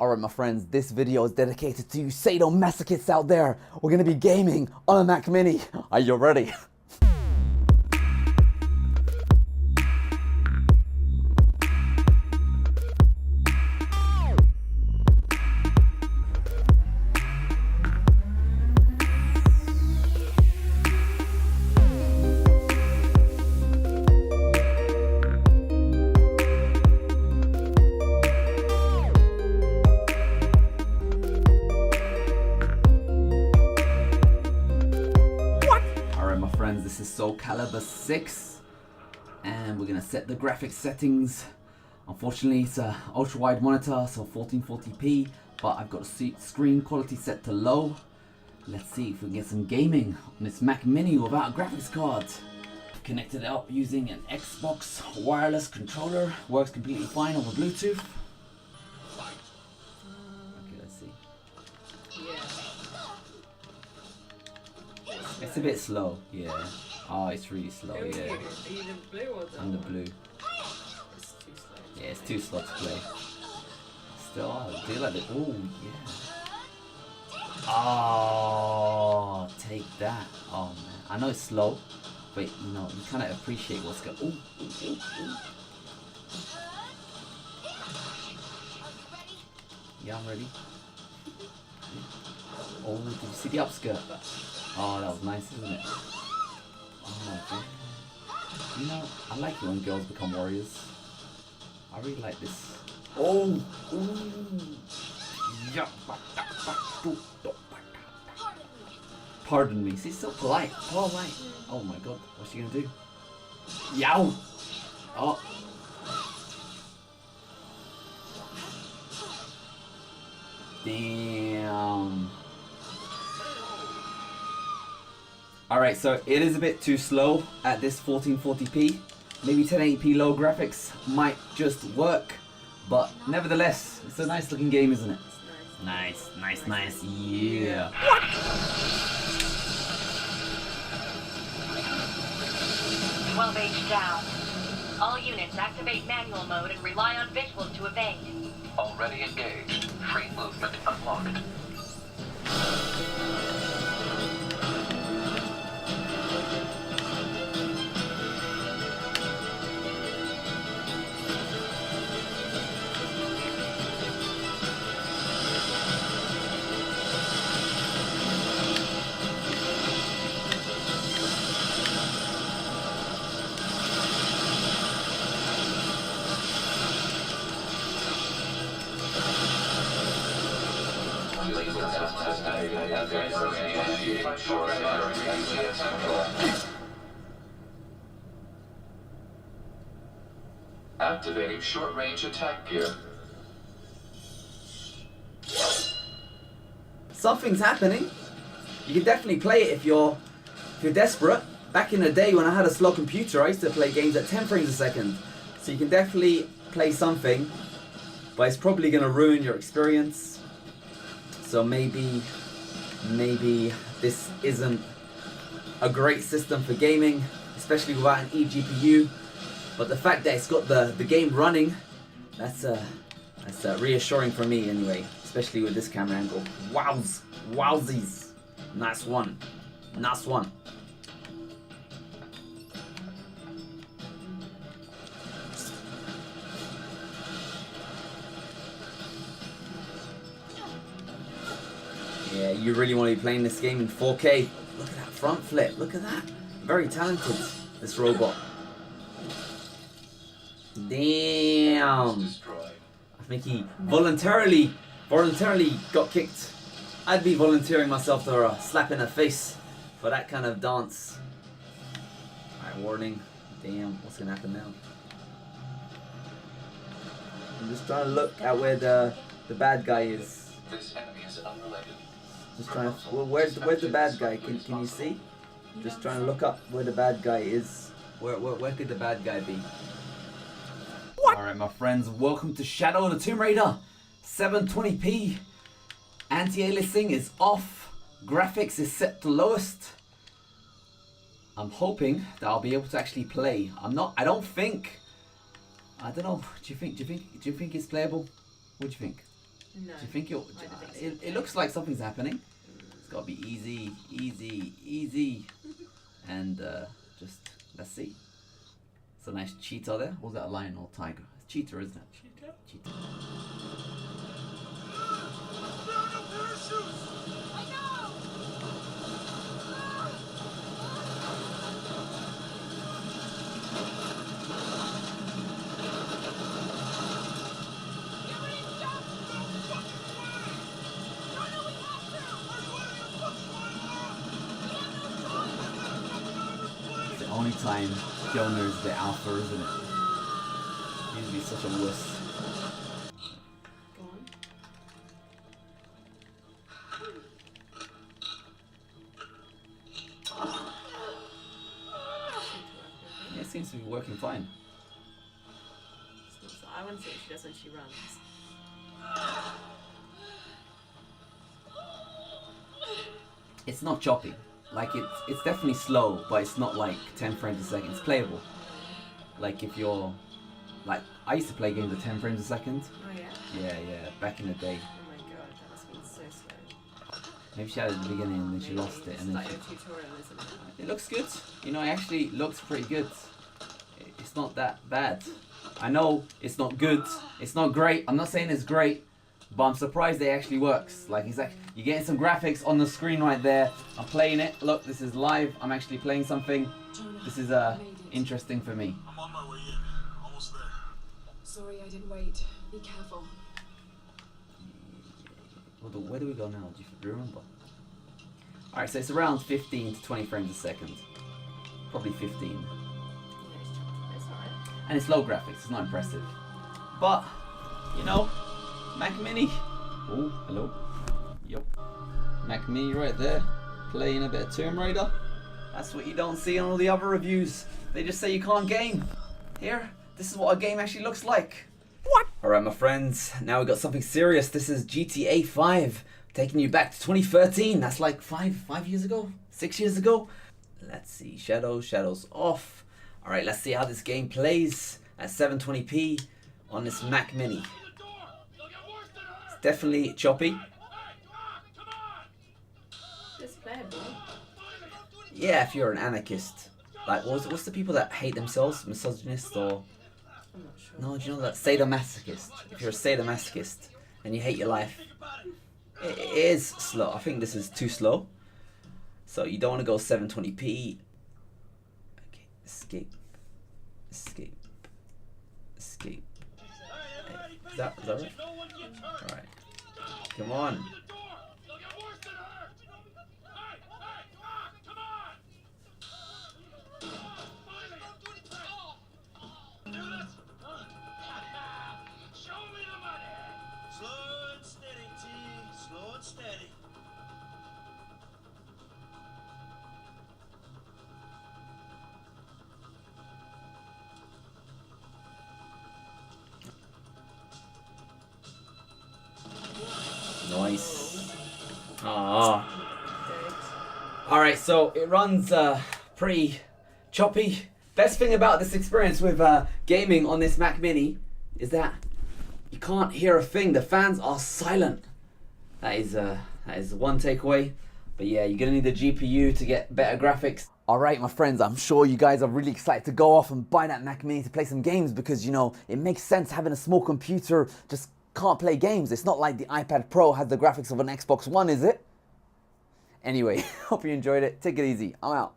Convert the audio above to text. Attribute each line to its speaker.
Speaker 1: Alright my friends, this video is dedicated to you sadomasochists out there. We're gonna be gaming on a Mac Mini. Are you ready? This is Soul Calibur VI, and we're gonna set the graphics settings. Unfortunately, it's a ultra wide monitor, so 1440p, but I've got a screen quality set to low. Let's see if we can get some gaming on this Mac Mini without a graphics card. Connected it up using an Xbox wireless controller. Works completely fine over Bluetooth. Okay, let's see. It's a bit slow, yeah. Oh, it's really slow, yeah. And the blue. Yeah, it's too slow to play. Still, I do like it. Oh, yeah. Oh, take that. Oh, man. I know it's slow, but you know, you kind of appreciate what's going on. Yeah, I'm ready. Oh, did you see the upskirt? Oh, that was nice, isn't it? Oh my god. You know, I like it when girls become warriors. I really like this. Oh! Pardon me. She's so polite. Polite. Oh my god. What's she gonna do? Yow! Oh. Damn. Alright, so it is a bit too slow at this 1440p. Maybe 1080p low graphics might just work, but nevertheless, it's a nice looking game, isn't it? Nice, nice, nice, yeah.
Speaker 2: 12H down. All units activate manual mode and rely on visuals to evade.
Speaker 3: Already engaged. Free movement unlocked. Activating short-range attack gear.
Speaker 1: Something's happening. You can definitely play it if you're desperate. Back in the day when I had a slow computer, I used to play games at 10 frames a second. So you can definitely play something, but it's probably going to ruin your experience. So maybe this isn't a great system for gaming, especially without an eGPU. But the fact that it's got the game running, that's reassuring for me anyway, especially with this camera angle. Wowsies, nice one, nice one. Yeah, you really want to be playing this game in 4K. Look at that front flip, look at that. Very talented, this robot. Damn. I think he voluntarily got kicked. I'd be volunteering myself to a slap in the face for that kind of dance. Alright, warning. Damn, what's gonna happen now? I'm just trying to look at where the bad guy is.
Speaker 3: This enemy is unrelated.
Speaker 1: Just trying to, where's the bad guy? Can you see? Just trying to look up where the bad guy is. Where could the bad guy be? Alright my friends, welcome to Shadow of the Tomb Raider. 720p. Anti-aliasing is off. Graphics is set to lowest. I'm hoping that I'll be able to actually play. I don't think. I don't know. Do you think it's playable? What do you think?
Speaker 2: No.
Speaker 1: Do you think you'll...
Speaker 2: I don't think so.
Speaker 1: It looks like something's happening. It's got to be easy, easy, easy. And just, let's see. It's a nice cheetah there. Or was that a lion or tiger? It's cheetah, isn't it? Cheetah. Cheetah. It's the only time Fiona is the alpha, isn't it? Usually such a wuss.
Speaker 2: Go on.
Speaker 1: Yeah, it seems to be working fine.
Speaker 2: It's not so, I want to see what she does when she runs.
Speaker 1: It's not choppy. Like it's definitely slow, but it's not like 10 frames a second. It's playable. Like if you're, like I used to play games at 10 frames a second.
Speaker 2: Oh yeah?
Speaker 1: Yeah, back in the day.
Speaker 2: Oh my god, that must have been so slow.
Speaker 1: Maybe she had it at the beginning and then she lost it,
Speaker 2: It's
Speaker 1: and then
Speaker 2: like
Speaker 1: she,
Speaker 2: a tutorial, isn't it?
Speaker 1: it looks good. You know, it actually looks pretty good. It's not that bad. I know it's not good. It's not great. I'm not saying it's great, but I'm surprised it actually works. Like you're getting some graphics on the screen right there. I'm playing it. Look, this is live. I'm actually playing something. This is interesting for me.
Speaker 4: I'm on my way in. Almost there.
Speaker 5: Sorry I didn't wait. Be careful.
Speaker 1: Where do we go now? Do you remember? Alright, so it's around 15 to 20 frames a second. Probably 15.
Speaker 2: Yeah, it's alright.
Speaker 1: And it's low graphics, it's not impressive. But, you know, Mac Mini. Oh, hello. Yup. Mac Mini right there. Playing a bit of Tomb Raider. That's what you don't see on all the other reviews. They just say you can't game. Here, this is what a game actually looks like. What? Alright, my friends, now we've got something serious. This is GTA 5. Taking you back to 2013. That's like 5 years ago? 6 years ago? Let's see. Shadows off. Alright, let's see how this game plays at 720p on this Mac Mini. It's definitely choppy.
Speaker 2: It's playable.
Speaker 1: Yeah, if you're an anarchist. Like, what's the people that hate themselves? Misogynist or...
Speaker 2: I'm not sure.
Speaker 1: No, do you know that? Sadomasochist. If you're a sadomasochist and you hate your life, it is slow. I think this is too slow. So you don't want to go 720p. Okay, escape. Hey, is that right? Alright. Come on.
Speaker 4: Slow and steady, T. Slow and steady.
Speaker 1: Nice. Alright, so it runs pretty choppy. Best thing about this experience with gaming on this Mac Mini is that you can't hear a thing. The fans are silent. That is one takeaway. But yeah, you're gonna need the GPU to get better graphics. Alright, my friends, I'm sure you guys are really excited to go off and buy that Mac Mini to play some games because, you know, it makes sense having a small computer just can't play games. It's not like the iPad Pro has the graphics of an Xbox One, is it? Anyway, hope you enjoyed it. Take it easy. I'm out.